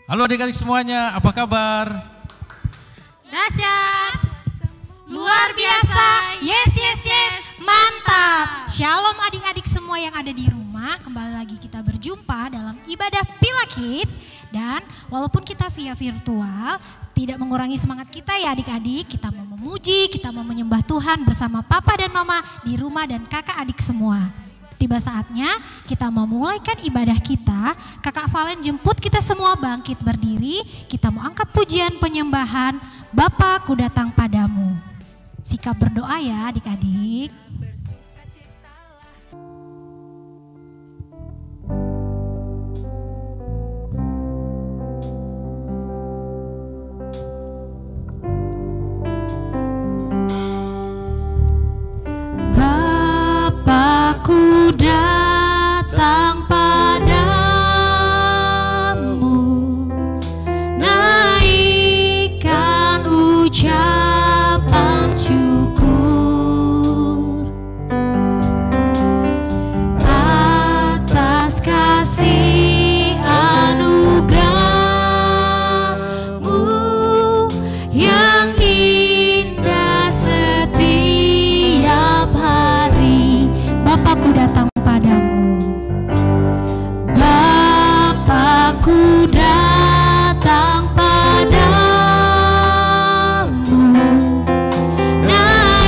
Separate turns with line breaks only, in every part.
Halo adik-adik semuanya, apa kabar?
Dahsyat, luar biasa, yes, mantap. Shalom adik-adik semua yang ada di rumah, kembali lagi kita berjumpa dalam ibadah Pila Kids. Dan walaupun kita via virtual, tidak mengurangi semangat kita ya adik-adik. Kita mau memuji, kita mau menyembah Tuhan bersama papa dan mama di rumah dan kakak adik semua. Tiba saatnya kita memulaikan ibadah kita. Kakak Valen jemput kita semua bangkit berdiri. Kita mau angkat pujian penyembahan, Bapa ku datang padamu. Sikap berdoa ya adik-adik. Ku datang padamu, naikkan ucapan syukur atas kasih anugerah-Mu yang indah setiap hari. Bapakku datang padamu, Bapakku datang padamu, naikkan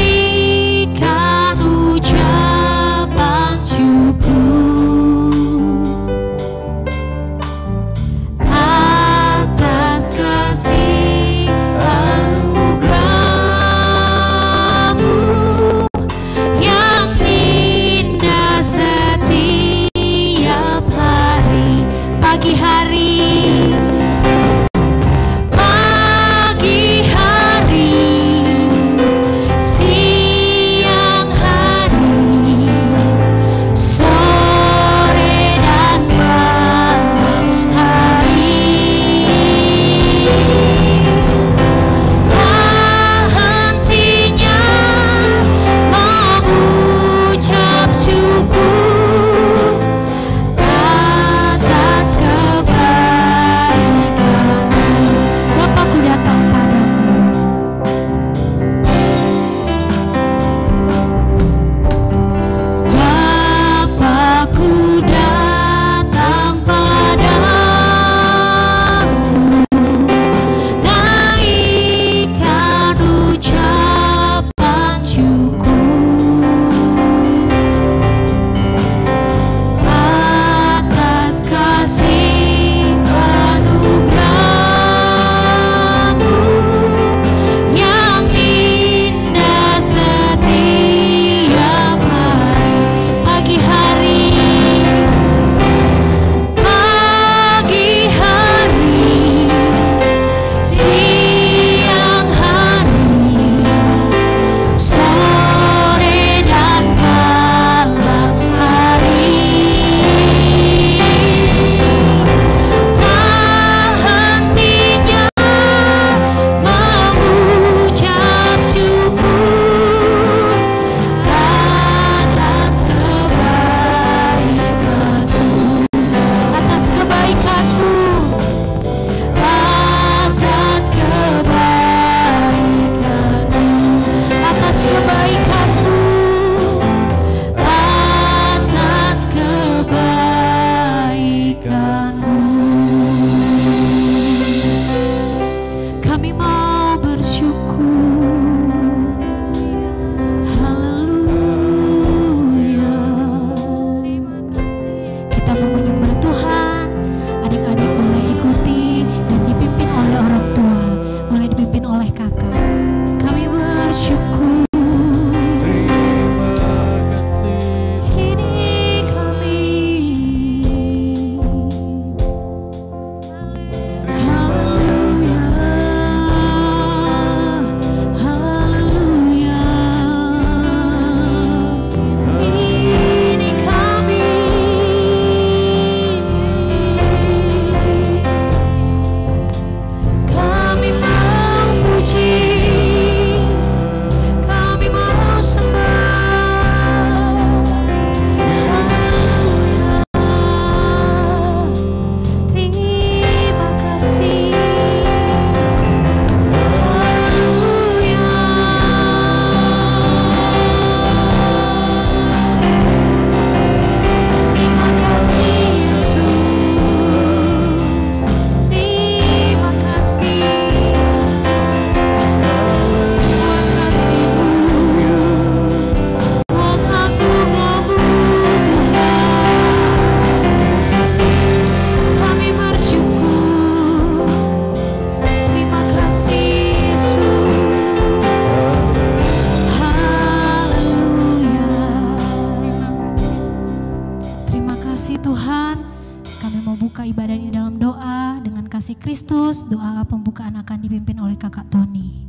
Kristus. Doa pembukaan akan dipimpin oleh Kakak Tony.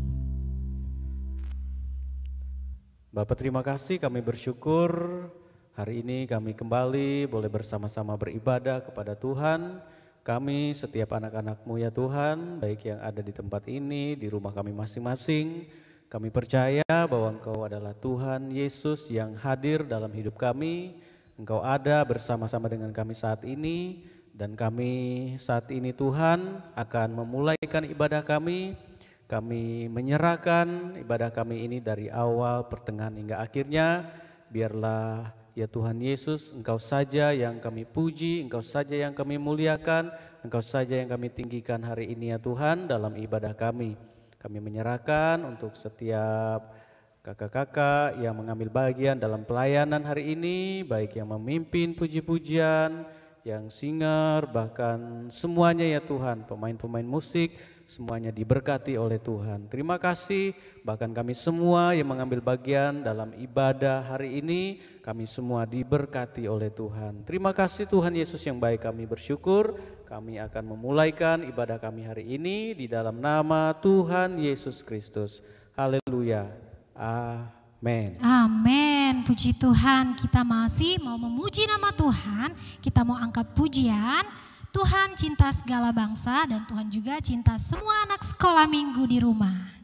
Bapak terima kasih, kami bersyukur hari ini kami kembali boleh bersama-sama beribadah kepada Tuhan. Kami setiap anak-anak-Mu ya Tuhan, baik yang ada di tempat ini, di rumah kami masing-masing, kami percaya bahwa Engkau adalah Tuhan Yesus yang hadir dalam hidup kami. Engkau ada bersama-sama dengan kami saat ini, dan kami saat ini Tuhan akan memulaikan ibadah kami. Kami menyerahkan ibadah kami ini dari awal, pertengahan hingga akhirnya. Biarlah ya Tuhan Yesus, Engkau saja yang kami puji, Engkau saja yang kami muliakan, Engkau saja yang kami tinggikan hari ini ya Tuhan dalam ibadah kami. Kami menyerahkan untuk setiap kakak-kakak yang mengambil bagian dalam pelayanan hari ini, baik yang memimpin puji-pujian, yang singer, bahkan semuanya ya Tuhan, pemain-pemain musik, semuanya diberkati oleh Tuhan. Terima kasih, bahkan kami semua yang mengambil bagian dalam ibadah hari ini, kami semua diberkati oleh Tuhan. Terima kasih Tuhan Yesus yang baik, kami bersyukur. Kami akan memulaikan ibadah kami hari ini di dalam nama Tuhan Yesus Kristus. Haleluya. Amin.
Amin. Puji Tuhan, kita masih mau memuji nama Tuhan. Kita mau angkat pujian. Tuhan cinta segala bangsa dan Tuhan juga cinta semua anak sekolah minggu di rumah.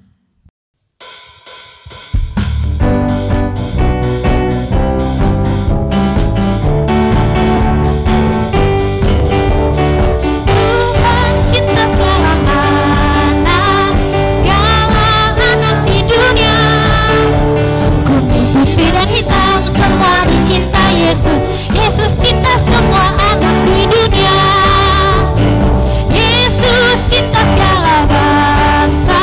Tuhan cinta segala anak di dunia. Kuning, putih dan hitam semua dicinta Yesus. Yesus cinta semua anak di dunia. Yesus cinta segala bangsa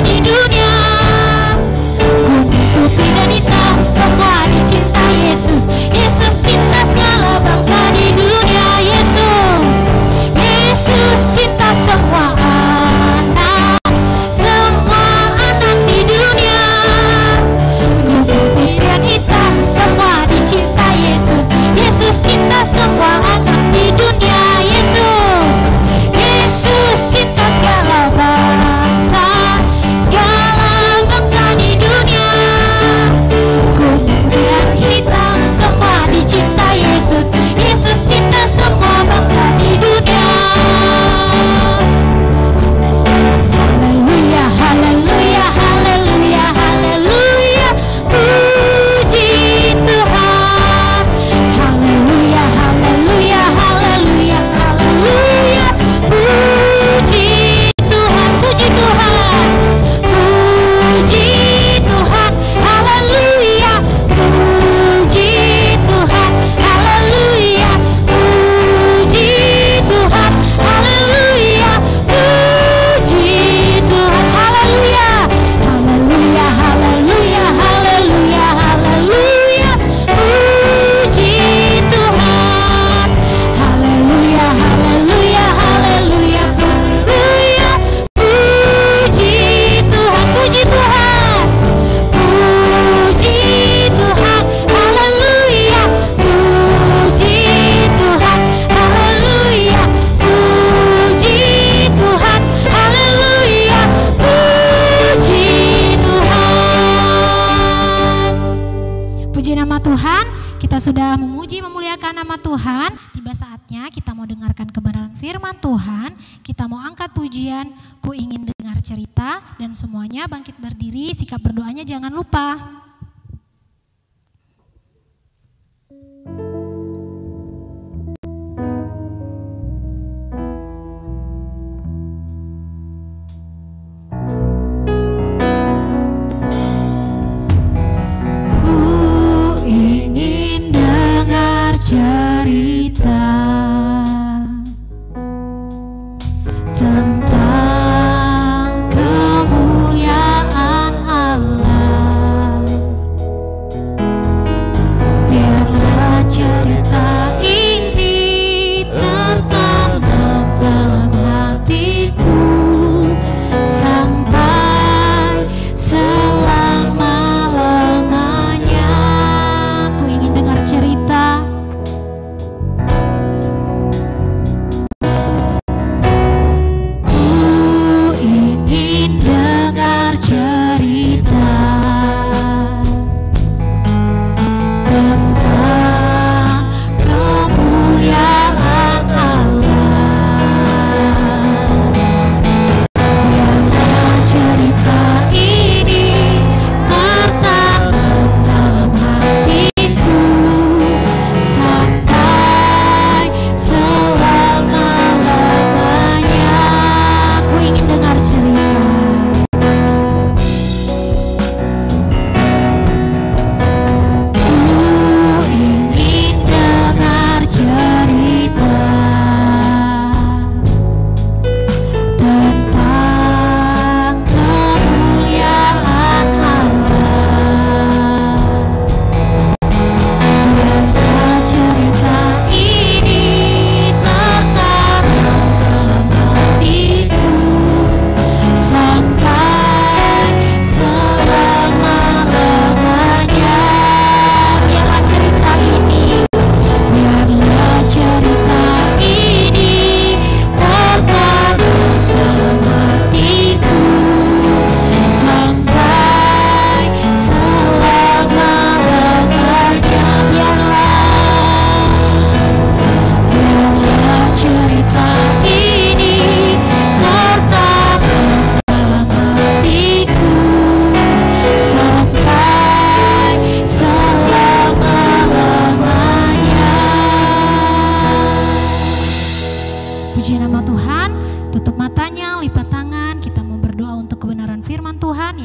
di dunia. Kuning, putih dan hitam semua dicinta Yesus. Yesus cinta segala bangsa di dunia. Yesus cinta semua anak di dunia. Kuning, putih dan hitam semua dicinta Yesus. Yesus cinta semua anak di dunia. Yesus cinta segala bangsa di dunia. Kuning dan hitam semua dicinta Yesus. Yesus cinta semua bangsa di dunia. Haleluya, haleluya, haleluya, haleluya. Puji Tuhan. Haleluya, haleluya, haleluya, haleluya. Puji Tuhan, puji Tuhan. Puji Tuhan, haleluya. Puji Tuhan, haleluya. Puji Tuhan, haleluya. Puji Tuhan, haleluya. Haleluya, haleluya, haleluya, haleluya. Puji Tuhan. Haleluya, haleluya, haleluya, haleluya. Puji Tuhan, puji Tuhan. Puji Tuhan, haleluya. Puji Tuhan, haleluya. Puji Tuhan, haleluya. Puji Tuhan. Puji nama Tuhan. Kita sudah memuji memuliakan nama Tuhan. Tiba saatnya kita mau dengarkan kebenaran firman Tuhan. Kita mau angkat pujian, ku ingin dengar cerita, dan semuanya bangkit berdiri. Sikap berdoanya jangan lupa. Ku ingin dengar cerita tentang kemuliaan Allah.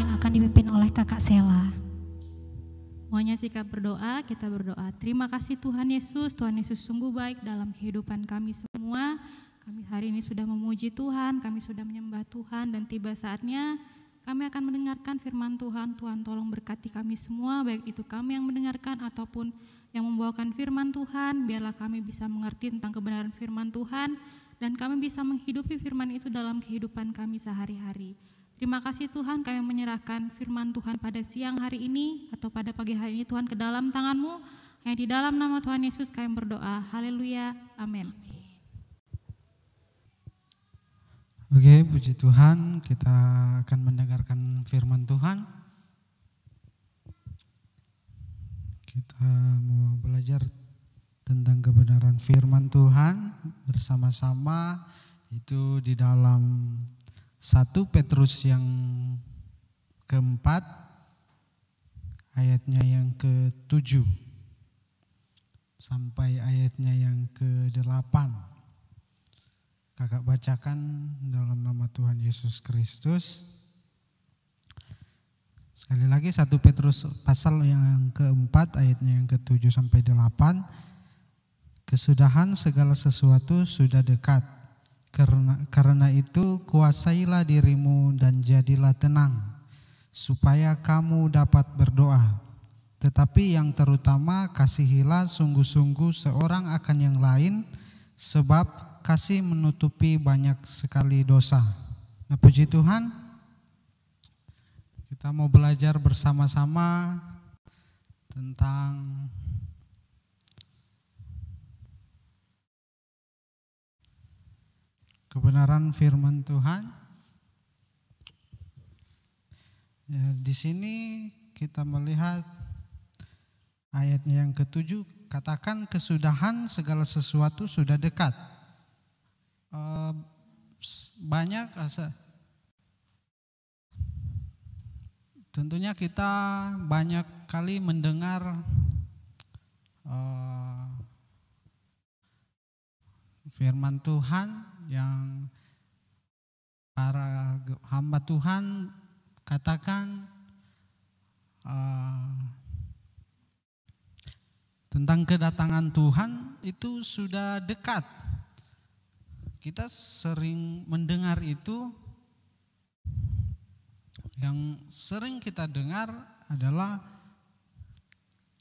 yang akan dipimpin oleh Kakak Sela.
Semuanya sikap berdoa, kita berdoa. Terima kasih Tuhan Yesus sungguh baik dalam kehidupan kami semua. Kami hari ini sudah memuji Tuhan, kami sudah menyembah Tuhan, dan tiba saatnya kami akan mendengarkan firman Tuhan. Tuhan tolong berkati kami semua, baik itu kami yang mendengarkan ataupun yang membawakan firman Tuhan. Biarlah kami bisa mengerti tentang kebenaran firman Tuhan, dan kami bisa menghidupi firman itu dalam kehidupan kami sehari-hari. Terima kasih Tuhan, kami menyerahkan firman Tuhan pada siang hari ini atau pada pagi hari ini Tuhan ke dalam tangan-Mu. Yang di dalam nama Tuhan Yesus kami berdoa. Haleluya. Amin.
Oke, puji Tuhan, kita akan mendengarkan firman Tuhan. Kita mau belajar tentang kebenaran firman Tuhan bersama-sama, itu di dalam 1 Petrus yang keempat, ayatnya yang ke-7 sampai ayatnya yang ke-8. Kakak bacakan dalam nama Tuhan Yesus Kristus. Sekali lagi 1 Petrus pasal yang keempat, ayatnya yang ke-7 sampai 8. Kesudahan segala sesuatu sudah dekat. Karena itu kuasailah dirimu dan jadilah tenang, supaya kamu dapat berdoa. Tetapi yang terutama kasihilah sungguh-sungguh seorang akan yang lain, sebab kasih menutupi banyak sekali dosa. Nah, puji Tuhan, kita mau belajar bersama-sama tentang kebenaran firman Tuhan. Ya, di sini kita melihat ayatnya yang ke-7, katakan kesudahan segala sesuatu sudah dekat. Banyak tentunya kita banyak kali mendengar firman Tuhan yang para hamba Tuhan katakan tentang kedatangan Tuhan itu sudah dekat. Kita sering mendengar itu, yang sering kita dengar adalah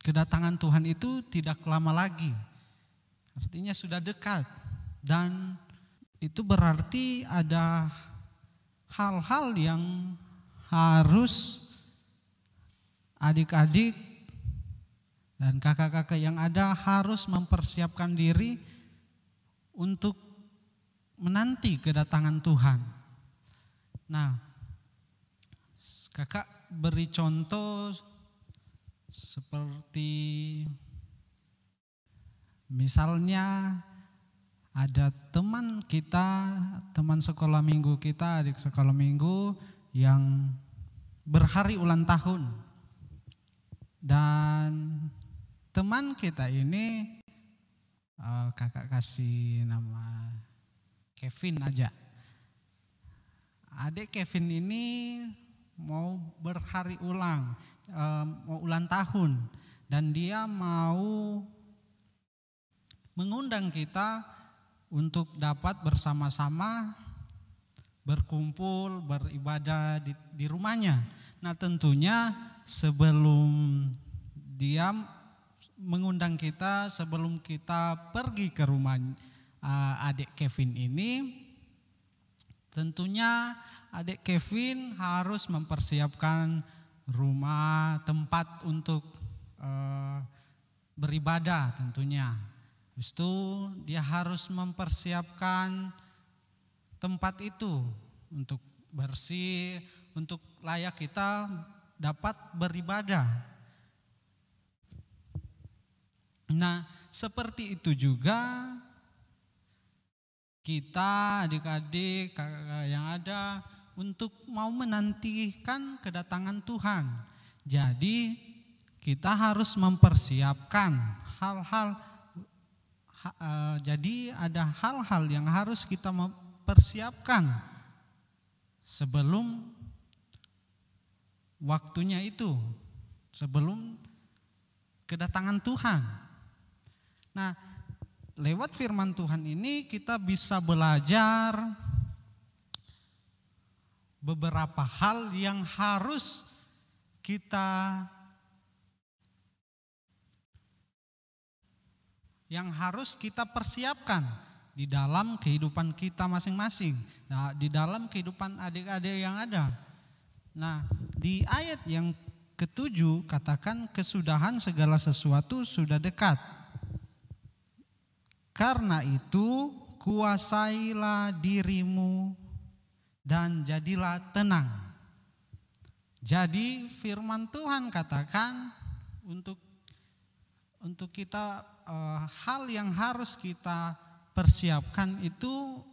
kedatangan Tuhan itu tidak lama lagi, artinya sudah dekat. Dan itu berarti ada hal-hal yang harus adik-adik dan kakak-kakak yang ada harus mempersiapkan diri untuk menanti kedatangan Tuhan. Nah, kakak beri contoh seperti misalnya ada teman kita, teman sekolah minggu kita, adik sekolah minggu yang berhari ulang tahun. Dan teman kita ini, kakak kasih nama Kevin aja. Adik Kevin ini mau berhari ulang, mau ulang tahun. Dan dia mau mengundang kita untuk dapat bersama-sama berkumpul, beribadah di rumahnya. Nah, tentunya sebelum dia mengundang kita, sebelum kita pergi ke rumah adik Kevin ini, tentunya adik Kevin harus mempersiapkan rumah, tempat untuk beribadah tentunya. Habis itu dia harus mempersiapkan tempat itu untuk bersih, untuk layak kita dapat beribadah. Nah, seperti itu juga kita adik-adik kakak yang ada untuk mau menantikan kedatangan Tuhan. Jadi kita harus mempersiapkan hal-hal. Jadi ada hal-hal yang harus kita persiapkan sebelum waktunya itu sebelum kedatangan Tuhan. Nah, lewat firman Tuhan ini kita bisa belajar beberapa hal yang harus kita persiapkan di dalam kehidupan kita masing-masing, nah, di dalam kehidupan adik-adik yang ada. Nah, di ayat yang ke-7 katakan kesudahan segala sesuatu sudah dekat. Karena itu kuasailah dirimu dan jadilah tenang. Jadi firman Tuhan katakan untuk kita hal yang harus kita persiapkan itu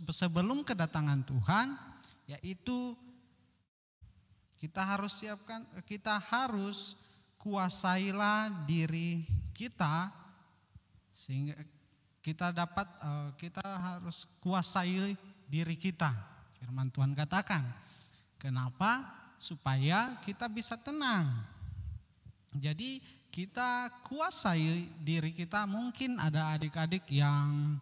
sebelum kedatangan Tuhan, yaitu kita harus kuasailah diri kita sehingga kita harus kuasai diri kita. Firman Tuhan katakan, kenapa? Supaya kita bisa tenang. Jadi kita kuasai diri kita. Mungkin ada adik-adik yang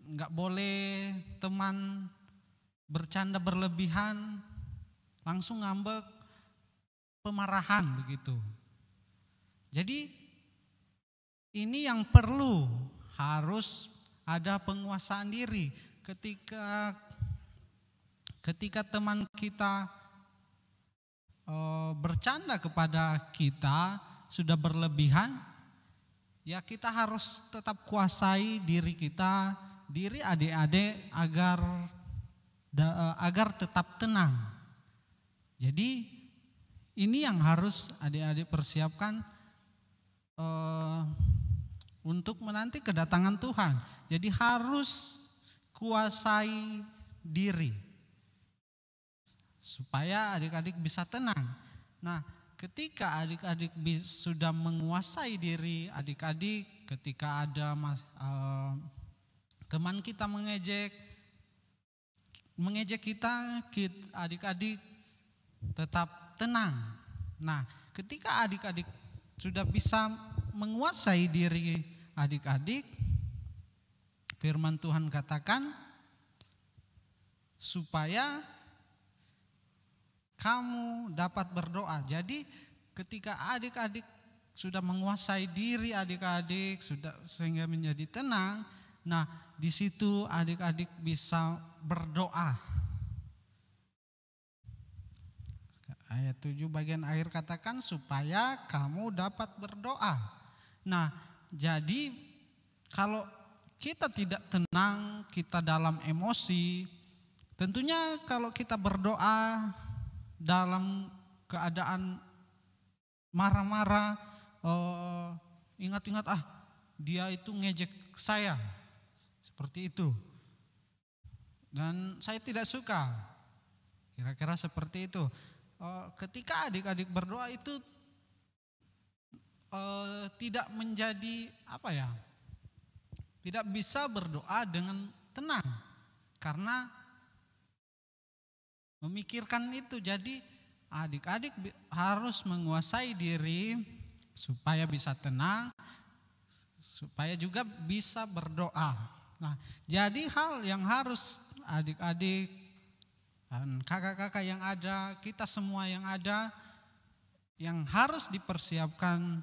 nggak boleh teman bercanda berlebihan, langsung ngambek, pemarahan begitu. Jadi ini yang perlu, harus ada penguasaan diri. Ketika teman kita bercanda kepada kita sudah berlebihan, ya kita harus tetap kuasai diri kita, diri adik-adik agar tetap tenang. Jadi ini yang harus adik-adik persiapkan untuk menanti kedatangan Tuhan. Jadi harus kuasai diri supaya adik-adik bisa tenang. Nah, ketika adik-adik sudah menguasai diri adik-adik, ketika ada teman kita mengejek kita, adik-adik tetap tenang. Nah, ketika adik-adik sudah bisa menguasai diri adik-adik, firman Tuhan katakan supaya kamu dapat berdoa. Jadi ketika adik-adik sudah menguasai diri adik-adik sehingga menjadi tenang, nah di situ adik-adik bisa berdoa. Ayat 7 bagian akhir katakan supaya kamu dapat berdoa. Nah, jadi kalau kita tidak tenang, kita dalam emosi, tentunya kalau kita berdoa dalam keadaan marah-marah, ingat-ingat dia itu ngejek saya, seperti itu, dan saya tidak suka, kira-kira seperti itu. Ketika adik-adik berdoa itu tidak menjadi tidak bisa berdoa dengan tenang karena memikirkan itu. Jadi adik-adik harus menguasai diri supaya bisa tenang, supaya juga bisa berdoa. Nah, jadi hal yang harus adik-adik dan kakak-kakak yang ada, kita semua yang ada, yang harus dipersiapkan,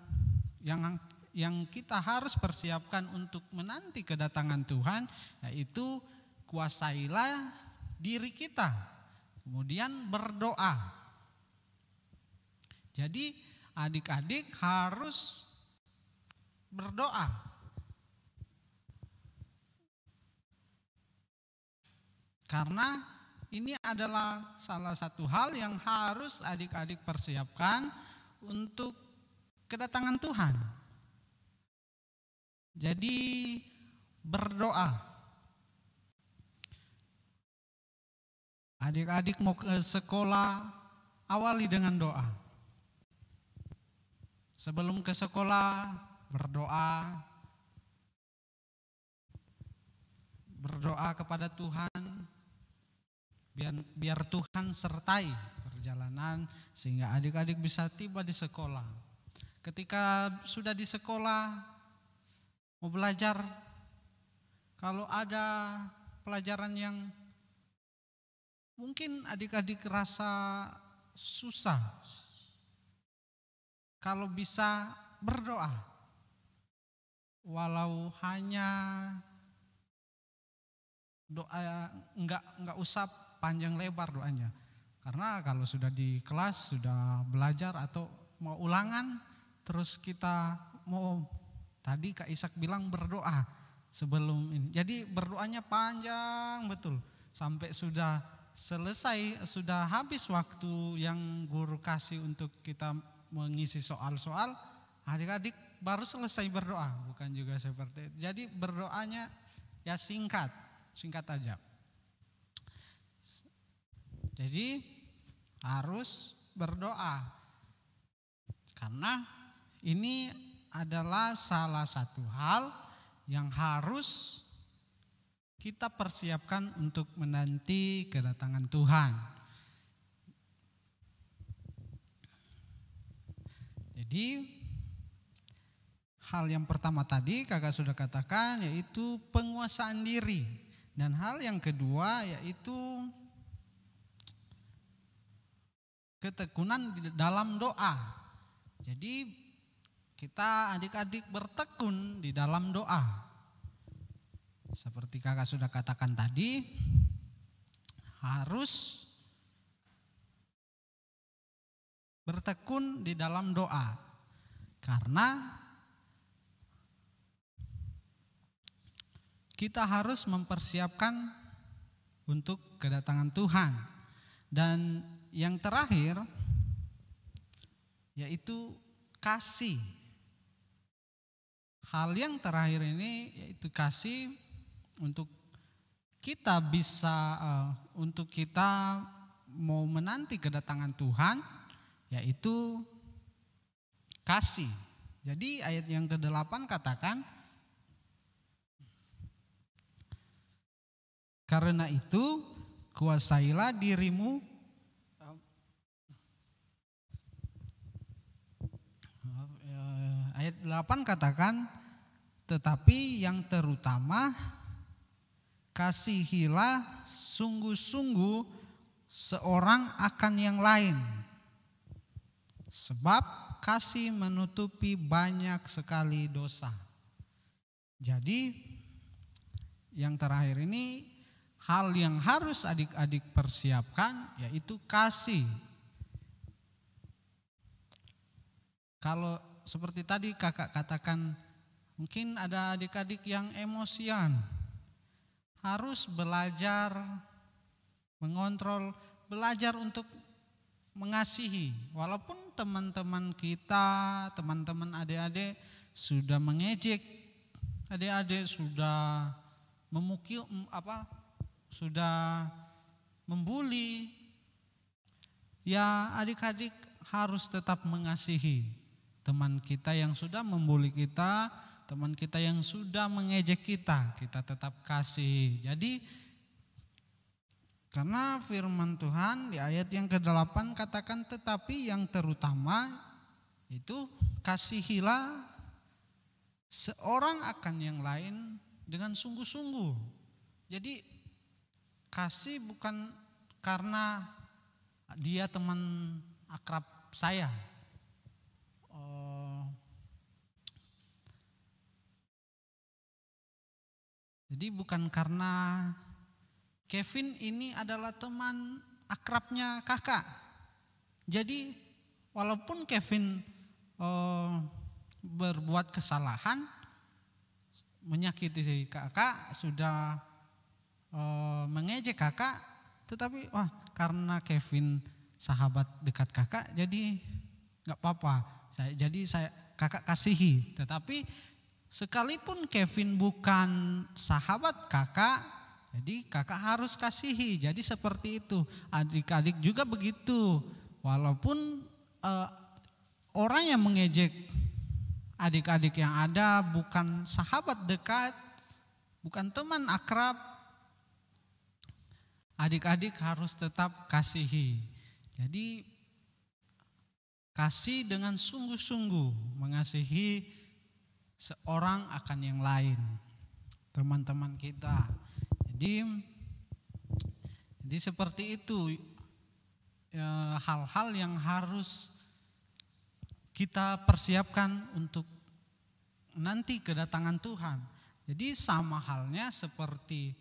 yang kita harus persiapkan untuk menanti kedatangan Tuhan, yaitu kuasailah diri kita. Kemudian berdoa. Jadi adik-adik harus berdoa. Karena ini adalah salah satu hal yang harus adik-adik persiapkan untuk kedatangan Tuhan. Jadi berdoa. Adik-adik mau ke sekolah, awali dengan doa. Sebelum ke sekolah, berdoa. Berdoa kepada Tuhan. biar Tuhan sertai perjalanan sehingga adik-adik bisa tiba di sekolah. Ketika sudah di sekolah mau belajar, kalau ada pelajaran yang mungkin adik-adik rasa susah, kalau bisa berdoa, walau hanya doa, enggak usah panjang lebar doanya. Karena kalau sudah di kelas, sudah belajar atau mau ulangan, terus kita mau, tadi Kak Ishak bilang berdoa sebelum ini. Jadi berdoanya panjang betul, sampai sudah selesai, sudah habis waktu yang guru kasih untuk kita mengisi soal-soal, adik-adik baru selesai berdoa, bukan juga seperti itu. Jadi berdoanya ya singkat aja. Jadi harus berdoa, karena ini adalah salah satu hal yang harus kita persiapkan untuk menanti kedatangan Tuhan. Jadi hal yang pertama tadi kakak sudah katakan, yaitu penguasaan diri. Dan hal yang kedua yaitu ketekunan di dalam doa. Jadi kita adik-adik bertekun di dalam doa. Seperti kakak sudah katakan tadi, harus bertekun di dalam doa. Karena kita harus mempersiapkan untuk kedatangan Tuhan. Dan yang terakhir yaitu kasih. Hal yang terakhir ini yaitu kasih, untuk kita bisa untuk kita mau menanti kedatangan Tuhan, yaitu kasih. Jadi ayat yang ke-8 katakan, karena itu kuasailah dirimu, ayat 8 katakan, tetapi yang terutama kasihilah sungguh-sungguh seorang akan yang lain, sebab kasih menutupi banyak sekali dosa. Jadi yang terakhir ini hal yang harus adik-adik persiapkan, yaitu kasih. Kalau seperti tadi kakak katakan, mungkin ada adik-adik yang emosian, harus belajar mengontrol, belajar untuk mengasihi. Walaupun teman-teman kita, teman-teman adik-adik sudah mengejek, adik-adik sudah memukul, sudah membuli, ya adik-adik harus tetap mengasihi teman kita yang sudah membuli kita, teman kita yang sudah mengejek kita tetap kasih. Jadi karena firman Tuhan di ayat yang ke-8 katakan, tetapi yang terutama itu kasihilah seorang akan yang lain dengan sungguh-sungguh. Jadi kasih bukan karena dia teman akrab saya. Jadi bukan karena Kevin ini adalah teman akrabnya kakak. Jadi walaupun Kevin berbuat kesalahan, menyakiti kakak, sudah mengejek kakak, tetapi karena Kevin sahabat dekat kakak, jadi nggak apa-apa. Kakak kasihi. Tetapi sekalipun Kevin bukan sahabat kakak, jadi kakak harus kasihi. Jadi seperti itu. Adik-adik juga begitu. Walaupun orang yang mengejek adik-adik yang ada bukan sahabat dekat, bukan teman akrab, adik-adik harus tetap kasihi. Jadi kasih dengan sungguh-sungguh, mengasihi seorang akan yang lain, teman-teman kita. Jadi seperti itu hal-hal yang harus kita persiapkan untuk nanti kedatangan Tuhan. Jadi sama halnya seperti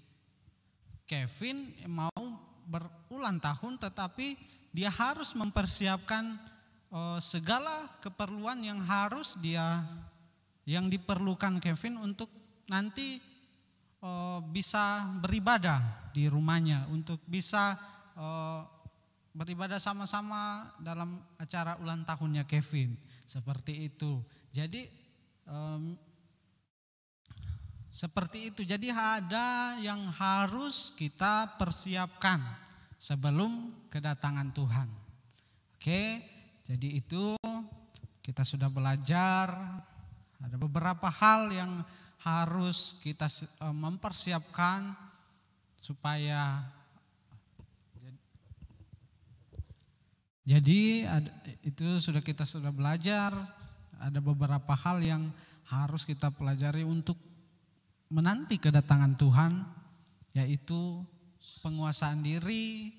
Kevin mau berulang tahun, tetapi dia harus mempersiapkan segala keperluan yang diperlukan Kevin untuk nanti bisa beribadah di rumahnya, untuk bisa beribadah sama-sama dalam acara ulang tahunnya Kevin. Seperti itu. Jadi seperti itu. Jadi ada yang harus kita persiapkan sebelum kedatangan Tuhan. Oke, jadi itu kita sudah belajar. Ada beberapa hal yang harus kita mempersiapkan supaya itu kita sudah belajar. Ada beberapa hal yang harus kita pelajari untuk menanti kedatangan Tuhan, yaitu penguasaan diri,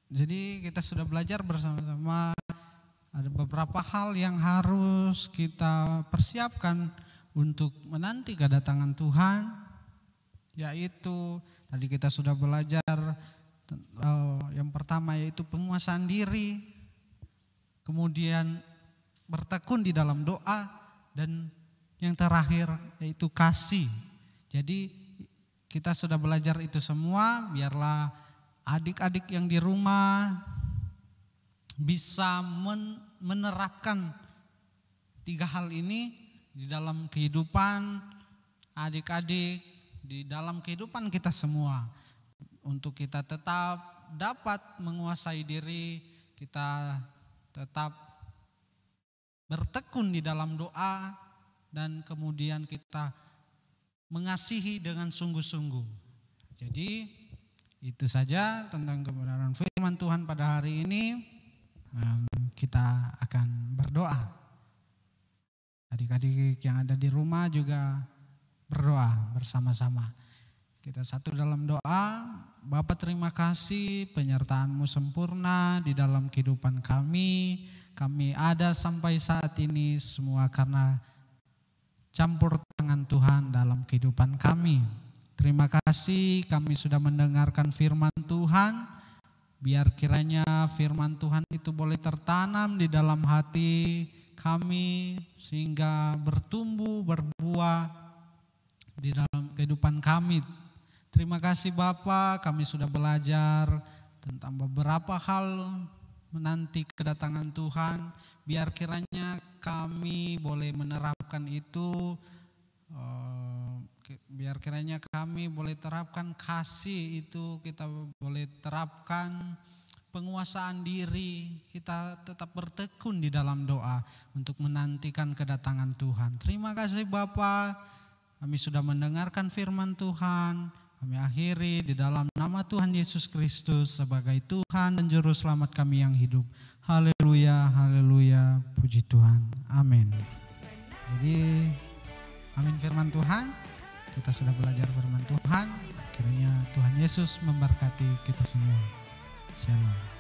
jadi kita sudah belajar bersama-sama. Ada beberapa hal yang harus kita persiapkan untuk menanti kedatangan Tuhan, yaitu tadi kita sudah belajar yang pertama yaitu penguasaan diri, kemudian bertekun di dalam doa, dan yang terakhir yaitu kasih. Jadi kita sudah belajar itu semua, biarlah adik-adik yang di rumah bisa menerapkan 3 hal ini di dalam kehidupan adik-adik, di dalam kehidupan kita semua. Untuk kita tetap dapat menguasai diri, kita tetap bertekun di dalam doa, dan kemudian kita mengasihi dengan sungguh-sungguh. Jadi itu saja tentang kebenaran firman Tuhan pada hari ini. Kita akan berdoa. Adik-adik yang ada di rumah juga berdoa bersama-sama. Kita satu dalam doa. Bapa, terima kasih penyertaan-Mu sempurna di dalam kehidupan kami. Kami ada sampai saat ini semua karena campur tangan Tuhan dalam kehidupan kami. Terima kasih kami sudah mendengarkan firman Tuhan. Biar kiranya firman Tuhan itu boleh tertanam di dalam hati kami sehingga bertumbuh, berbuah di dalam kehidupan kami. Terima kasih Bapa, kami sudah belajar tentang beberapa hal menanti kedatangan Tuhan. Biar kiranya kami boleh menerapkan itu. Biar kiranya kami boleh terapkan kasih itu, kita boleh terapkan penguasaan diri, kita tetap bertekun di dalam doa untuk menantikan kedatangan Tuhan. Terima kasih Bapa, kami sudah mendengarkan firman Tuhan. Kami akhiri di dalam nama Tuhan Yesus Kristus sebagai Tuhan dan Juru Selamat kami yang hidup. Haleluya, haleluya, puji Tuhan. Amin. Jadi amin firman Tuhan. Kita sudah belajar firman Tuhan. Kiranya Tuhan Yesus memberkati kita semua. Shalom.